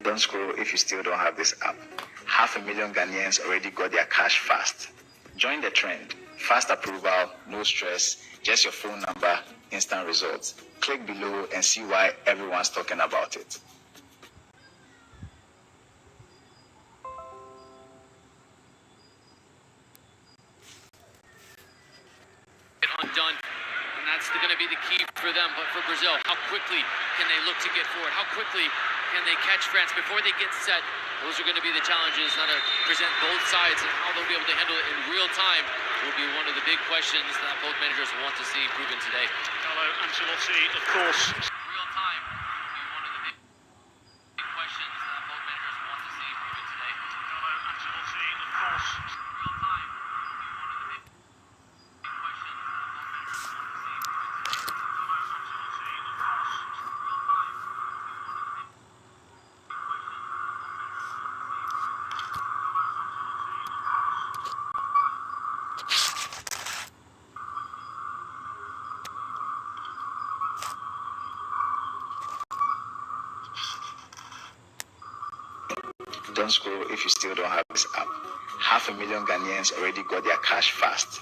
Don't scroll if you still don't have this app. 500,000 Ghanaians already got their cash fast. Join the trend. Fast approval, no stress, just your phone number, instant results. Click below and see why everyone's talking about it. Undone. And that's going to be the key for them. But for Brazil, how quickly can they look to get forward? How quickly can they catch France before they get set? Those are going to be the challenges. How to present both sides and how they'll be able to handle it in real time will be one of the big questions that both managers will want to see proven today. Carlo Ancelotti, of course. Real time will be one of the big questions that both managers will want to see proven today. Carlo Ancelotti, of course. Real time will be one of the big questions that both managers will want to see proven today. Don't scroll if you still don't have this app. 500,000 Ghanaians already got their cash fast.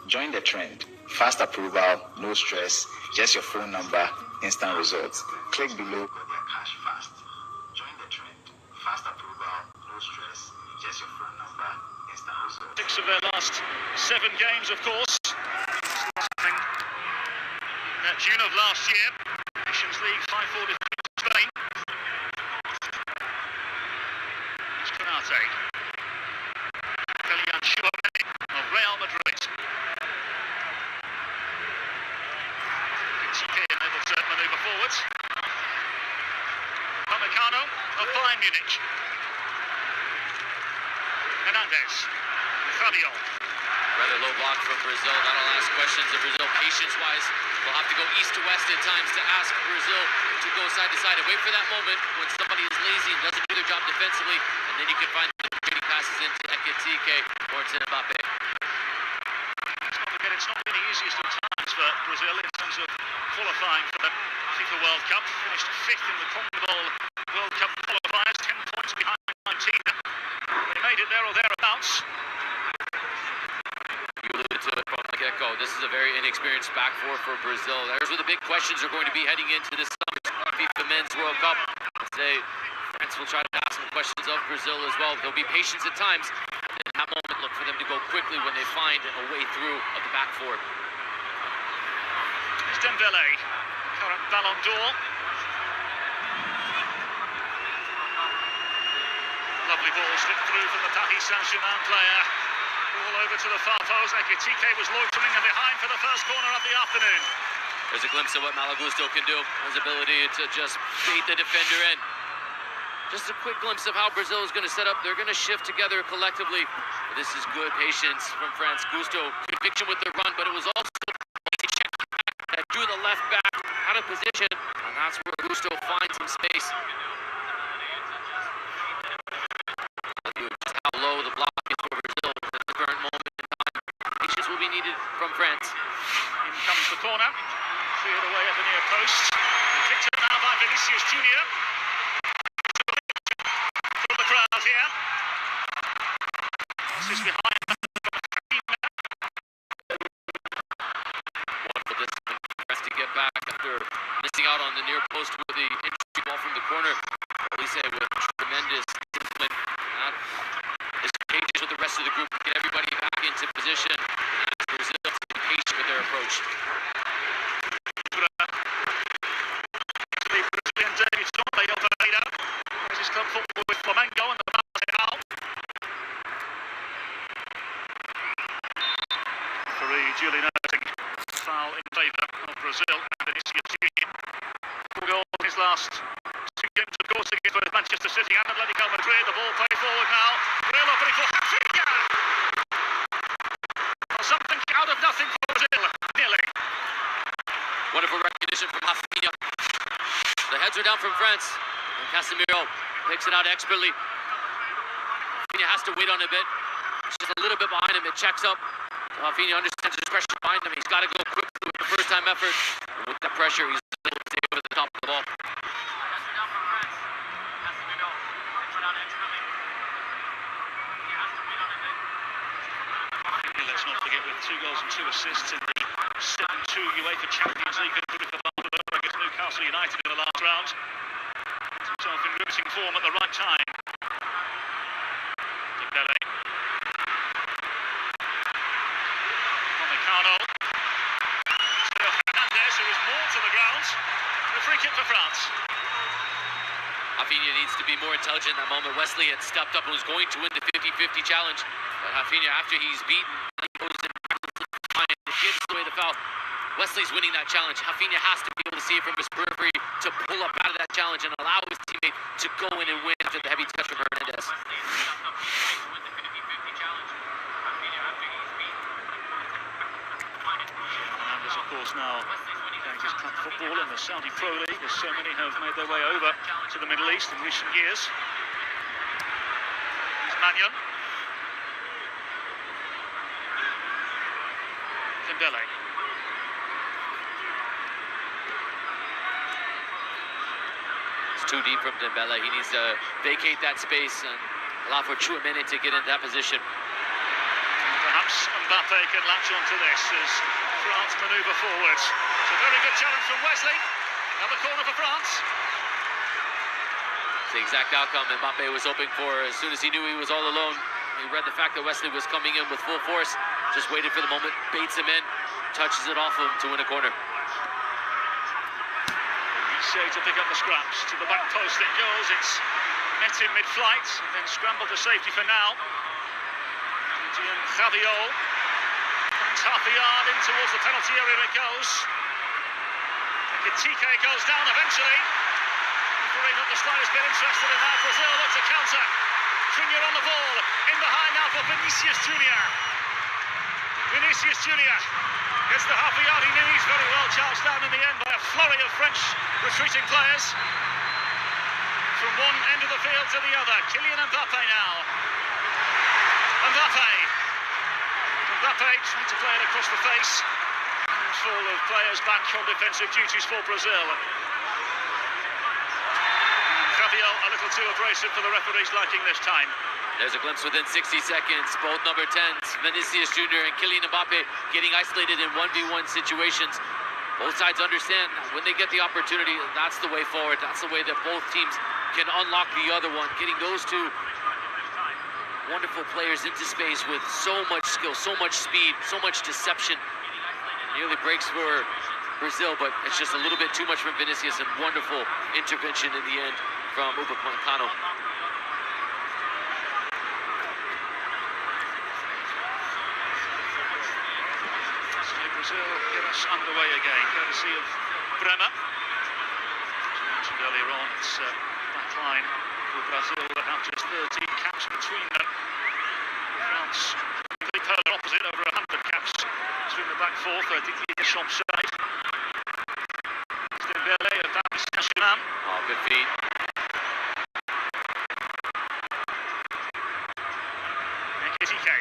Join the trend. Fast approval, no stress, just your phone number, instant results. Click below. Got their cash fast. Join the trend. Fast approval, no stress, just your phone number, instant results. 6 of their last 7 games, of course. In June of last year, Nations League 5-4 defeat to Spain. It's Konate. Kylian Mbappé of Real Madrid. TK unable to manoeuvre forwards. Upamecano of Bayern Munich. Hernandez. Fabio. Rather low block from Brazil. That'll ask questions of Brazil patience-wise. We'll have to go east to west at times to ask Brazil to go side to side and wait for that moment when somebody is lazy and doesn't do their job defensively, and then you can find the trading passes into Ekitike or to Mbappe. It's not been the easiest of times for Brazil in terms of qualifying for the FIFA World Cup. Finished 5th in the CONMEBOL World Cup qualifiers, 10 points behind Argentina. They made it there or thereabouts. You alluded to it from the get-go. This is a very inexperienced back four for Brazil. There's where the big questions are going to be heading into this summer's FIFA Men's World Cup. Today, France will try to ask some questions of Brazil as well. There'll be patience at times. And in that moment, look for them to go quickly when they find a way through of the back four. It's Dembele, current Ballon d'Or. Lovely ball slipped through from the Paris Saint-Germain player. All over to the far post. Ekitike was loitering and behind for the first corner of the afternoon. There's a glimpse of what Malo Gusto can do. His ability to just bait the defender in. Just a quick glimpse of how Brazil is going to set up. They're going to shift together collectively. This is good patience from France. Gusto, conviction with the run, but it was also a check back that drew the left back out of position. And that's where Gusto finds some space. Just how low the block is for Brazil at the current moment in time. Patience will be needed from France. In comes the corner. Cleared away at the near post. Picked up now by Vinicius Junior. From the crowd here. This is behind. Wonderful discipline for France to get back after missing out on the near post with the entry ball from the corner. Elise with tremendous discipline. That is contagious with the rest of the group to get everybody back into position. And that's Brazil to be patient with their approach. The Brazilian David Storley of Pereira. This is club football with Flamengo and the Nacional. Referee duly noting foul in favour of Brazil and Vinicius Junior. 4 goals in his last 2 games, of course, against both Manchester City and Atletico Madrid. The ball played forward now. Real opening for Rafinha. Something out of nothing for Brazil, nearly. Wonderful recognition from Rafinha. The heads are down from France, and Casemiro picks it out expertly. Rafinha has to wait on a bit. It's just a little bit behind him. It checks up. Rafinha understands there's pressure behind him. He's got to go quickly with the first-time effort. And with that pressure, he's able to stay over the top of the ball. Let's not forget, with 2 goals and 2 assists in the 7-2 UEFA Champions League victory for Barcelona against Newcastle United in the last round. Puts himself in riveting form at the right time. Dembele. Upamecano. Theo Hernandez, who is moored to the ground. And a free kick for France. Rafinha needs to be more intelligent in that moment. Wesley had stepped up and was going to win the 50-50 challenge. But Rafinha, after he's beaten, he goes in and gives away the foul. Wesley's winning that challenge. Rafinha has to be able to see it from his periphery to pull up out of that challenge and allow his teammate to go in and win after the heavy touch from Hernandez. Hernandez, of course, now playing his club football in the Saudi Pro League, as so many have made their way over to the Middle East in recent years. Here's Mannion. Dembele. It's too deep from Dembele. He needs to vacate that space and allow for Tchouaméni to get into that position. Perhaps Mbappe can latch onto this as France manoeuvre forwards. It's a very good challenge from Wesley. Another corner for France. It's the exact outcome Mbappe was hoping for. As soon as he knew he was all alone, he read the fact that Wesley was coming in with full force, just waited for the moment, baits him in, touches it off him to win a corner. Say to pick up the scraps, to the back post it goes. It's met in mid-flight and then scrambled to safety for now. Javiol finds half a yard in towards the penalty area it goes. Ekitike goes down eventually. Referee not the slightest bit interested in that. Brazil looks to counter. Junior on the ball, in behind now for Vinicius Junior. Vinicius Junior gets the half a yard. He knew he's very well charged down in the end by a flurry of French retreating players. From one end of the field to the other, Kylian Mbappe now. Mbappe trying to play it across the face. Full of players back on defensive duties for Brazil. Javiol a little too abrasive for the referee's liking this time. There's a glimpse within 60 seconds. Both number 10s, Vinicius Junior and Kylian Mbappe, getting isolated in 1v1 situations. Both sides understand when they get the opportunity, that's the way forward. That's the way that both teams can unlock the other one. Getting those two wonderful players into space with so much skill, so much speed, so much deception. Nearly breaks for Brazil, but it's just a little bit too much from Vinicius, and wonderful intervention in the end from Upamecano. Brazil get us underway again, courtesy of Bremer. As we mentioned earlier on, it's back line for Brazil that have just 13 caps between them. France, the polar opposite, over 100 caps between the back four. Didier Deschamps' side. Dembele of Paris Saint-Germain. Oh, good feet. Ekitike.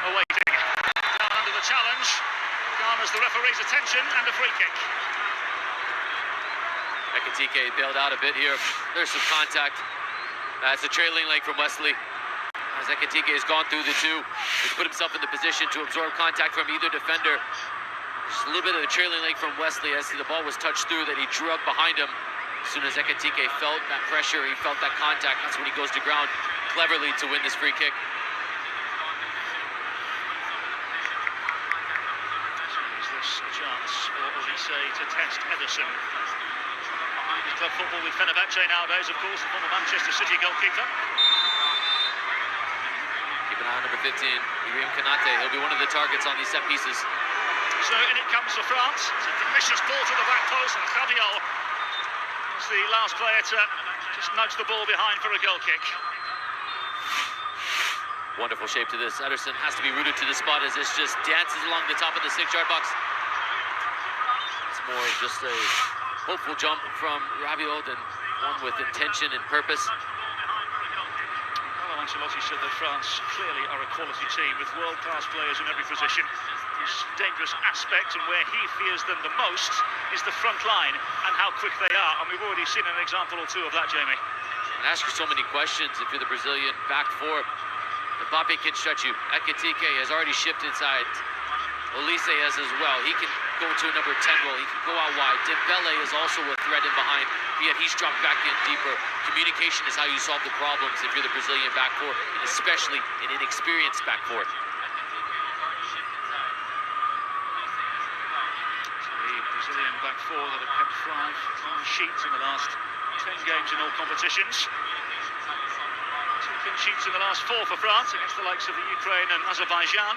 Awaiting. Down under the challenge. Garners the referee's attention and a free kick. Ekitike bailed out a bit here. There's some contact. That's a trailing leg from Wesley. As Ekitike has gone through the two, he's put himself in the position to absorb contact from either defender. Just a little bit of a trailing leg from Wesley as the ball was touched through that he drew up behind him. As soon as Ekitike felt that pressure, he felt that contact, that's when he goes to ground cleverly to win this free kick. Is this a chance for Olise to test Ederson? Club football with Fenerbahce nowadays, of course, the former Manchester City goalkeeper. Keep an eye on number 15, Ibrahim Konate. He'll be one of the targets on these set pieces. So in it comes for France. It's a delicious ball to the back post, and Javiol is the last player to just nudge the ball behind for a goal kick. Wonderful shape to this. Ederson has to be rooted to the spot as this just dances along the top of the 6-yard box. It's more of just a hopeful jump from Rabiot than one with intention and purpose. Carlo Ancelotti said that France clearly are a quality team with world-class players in every position. his dangerous aspect, and where he fears them the most is the front line and how quick they are. And we've already seen an example or two of that, Jamie. And ask you so many questions if you're the Brazilian back four. Mbappe can stretch you. Ekitike has already shifted inside. Olise has as well. He can go into a number 10 role. He can go out wide. Dembele is also a threat in behind, yet he's dropped back in deeper. Communication is how you solve the problems if you're the Brazilian back four, and especially an inexperienced back four. The Brazilian back four that have kept 5 clean sheets in the last 10 games in all competitions. 2 clean sheets in the last 4 for France against the likes of the Ukraine and Azerbaijan.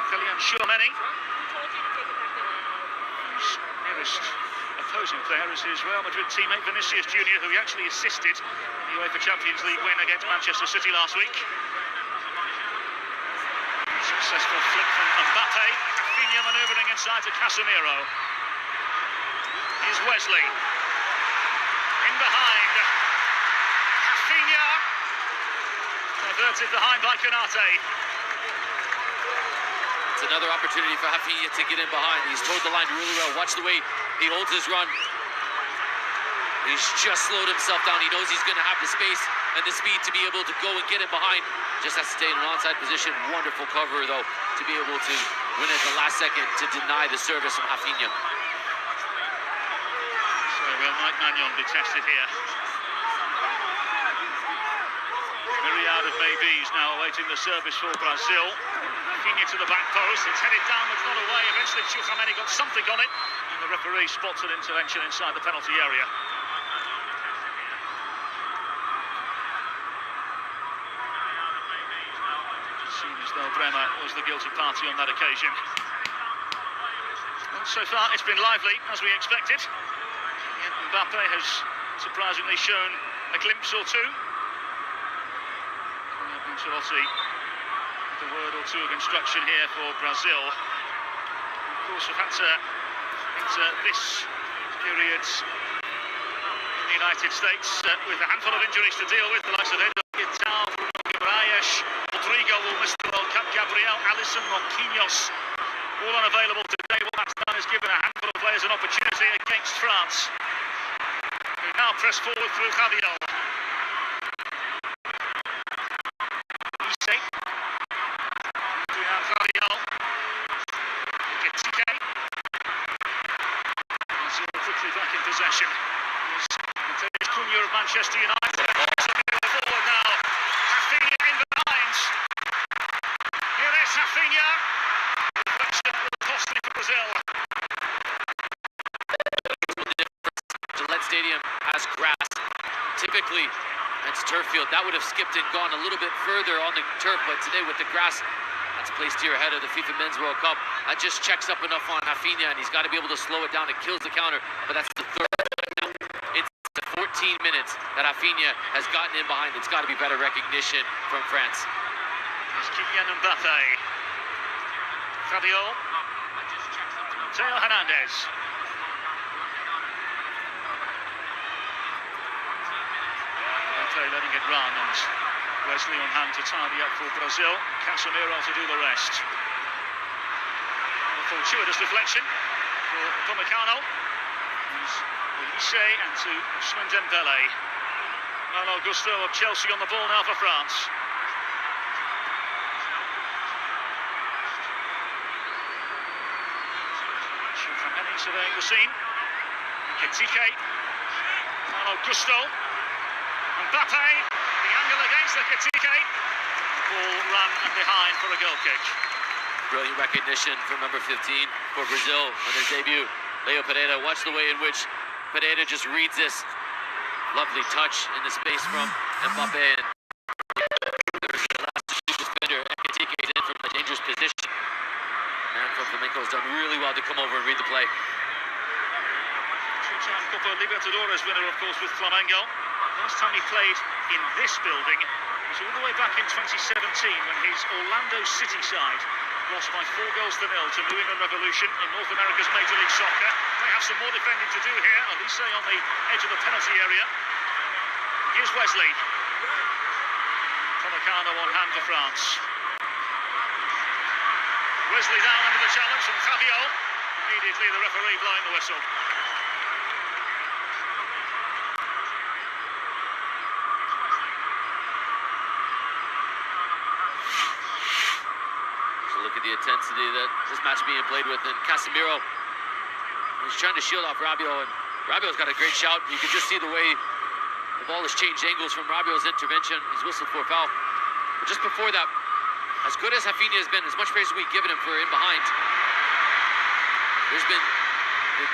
Kylian Tchouameni, whose nearest opposing player is his Real Madrid teammate Vinicius Junior, who he actually assisted in the UEFA Champions League win against Manchester City last week. Successful flick from Mbappe. Rafinha manoeuvring inside to Casemiro. Here's Wesley. In behind. Rafinha. Diverted behind by Konate. It's another opportunity for Rafinha to get in behind. He's towed the line really well. Watch the way he holds his run. He's just slowed himself down. He knows he's going to have the space and the speed to be able to go and get in behind. Just has to stay in an onside position. Wonderful cover, though, to be able to win at the last second to deny the service from Rafinha. So will Mike Maignan be tested here? Myriad of maybes now awaiting the service for Brazil. Rafinha to the back post, it's headed downwards, not away. Eventually Tchouameni got something on it, and the referee spots an intervention inside the penalty area. It seems as though Bremer was the guilty party on that occasion. And so far it's been lively, as we expected. Yet Mbappe has surprisingly shown a glimpse or two. Ancelotti, a word or two of instruction here for Brazil. Of course, we've had to enter this period in the United States with a handful of injuries to deal with, the likes of Eder Militao, Bruno Guimaraes, Rodrigo will miss the World Cup, Gabriel, Alisson, Marquinhos, all unavailable today. What that's done is given a handful of players an opportunity against France, who now press forward through Javier. Back in possession. Matheus Cunha of Manchester United. Forward now. Rafinha in behind. Here is Rafinha. Reflection will costly for Brazil. Gillette Stadium has grass. Typically, it's turf field. That would have skipped and gone a little bit further on the turf, but today with the grass that's placed here ahead of the FIFA Men's World Cup, that just checks up enough on Rafinha, and he's got to be able to slow it down. It kills the counter, but that's the third. It's 14 minutes that Rafinha has gotten in behind. It's got to be better recognition from France. There's Kylian Mbappe. Fabio. Theo Hernandez. Mbappe letting it run, and Wesley on hand to tidy up for Brazil. Casemiro to do the rest. A fortuitous deflection for Upamecano. Olise and to Ousmane Dembele. Malo Gusto of Chelsea on the ball now for France. Tchouameni surveying the scene. Ekitike. Malo Gusto. Mbappe. The angle against Ekitike. Ball ran and behind for a goal kick. Brilliant recognition from number 15 for Brazil on their debut. Leo Pereira, watch the way in which Pereira just reads this. Lovely touch in the space from Mbappe. And the last defender, Ekitike, is in from a dangerous position. Man from Flamengo has done really well to come over and read the play. Two-time Copa Libertadores winner, of course, with Flamengo. Last time he played in this building was all the way back in 2017 when his Orlando City side lost by 4-0 to New England Revolution in North America's Major League Soccer. They have some more defending to do here. Olise on the edge of the penalty area. Here's Wesley. Upamecano on hand for France. Wesley down under the challenge from Fabio. Immediately the referee blowing the whistle. So look at the intensity that this match being played with, and Casemiro is trying to shield off Rabiot, and Rabiot's got a great shout. You can just see the way the ball has changed angles from Rabiot's intervention. He's whistled for a foul. But just before that, as good as Rafinha has been, as much praise we've given him for in behind, there's been the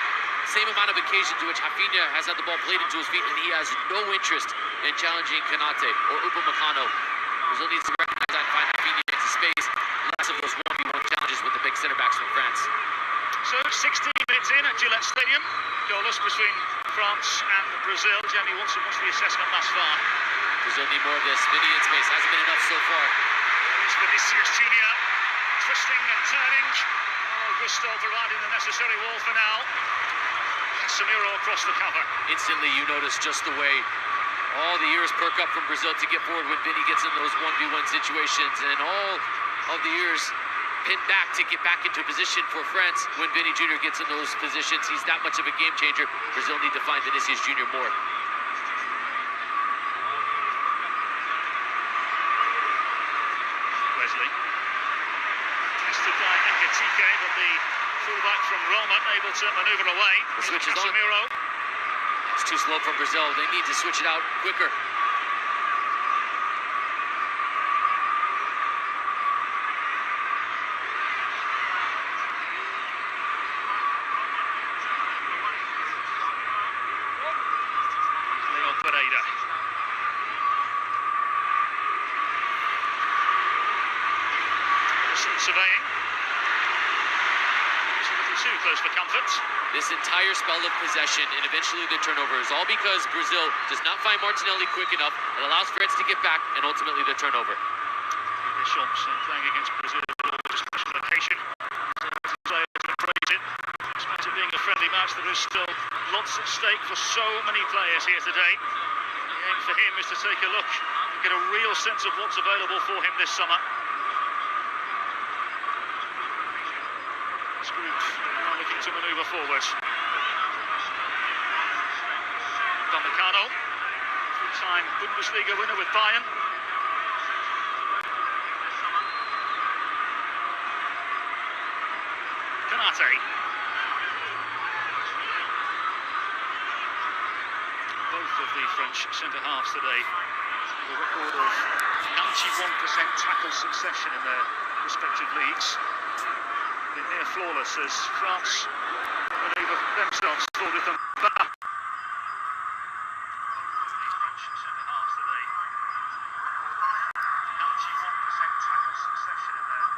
same amount of occasions to which Rafinha has had the ball played into his feet, and he has no interest in challenging Kanate or Upamecano. Brazil needs to recognize that and find Rafinha into space. Less of those 1v1 challenges with the big center backs from France. So 16 minutes in at Gillette Stadium. Goalless between France and Brazil. Jamie Watson, what's the assessment thus far? Brazil need more of this. Vinny in space hasn't been enough so far. There's Vinicius Junior twisting and turning. Augusto providing the necessary wall for now. Casemiro across the cover. Instantly, you notice just the way all the ears perk up from Brazil to get forward when Vinny gets in those 1v1 situations, and all of the ears pinned back to get back into position for France. When Vinny Jr. gets in those positions, he's that much of a game changer. Brazil need to find Vinicius Jr. more. Wesley. Tested by Ekitike, but the fullback from Roma able to manoeuvre away. The switch is on. Casemiro. It's too slow from Brazil. They need to switch it out quicker. Pereira. Surveying. It's a little too close for comfort. This entire spell of possession and eventually the turnover is all because Brazil does not find Martinelli quick enough. It allows France to get back and ultimately the turnover. Deschamps playing against Brazil with special occasion. Players to praise it. Despite it being a friendly match, there is still lots at stake for so many players here today. The aim for him is to take a look, get a real sense of what's available for him this summer. This group now looking to manoeuvre forward. Upamecano, full-time Bundesliga winner with Bayern. Kanate. Both of the French centre-halves today with a record of 91% tackle succession in their respective leagues. Been near flawless as France manoeuvre themselves forward with them. Both of the French centre-halves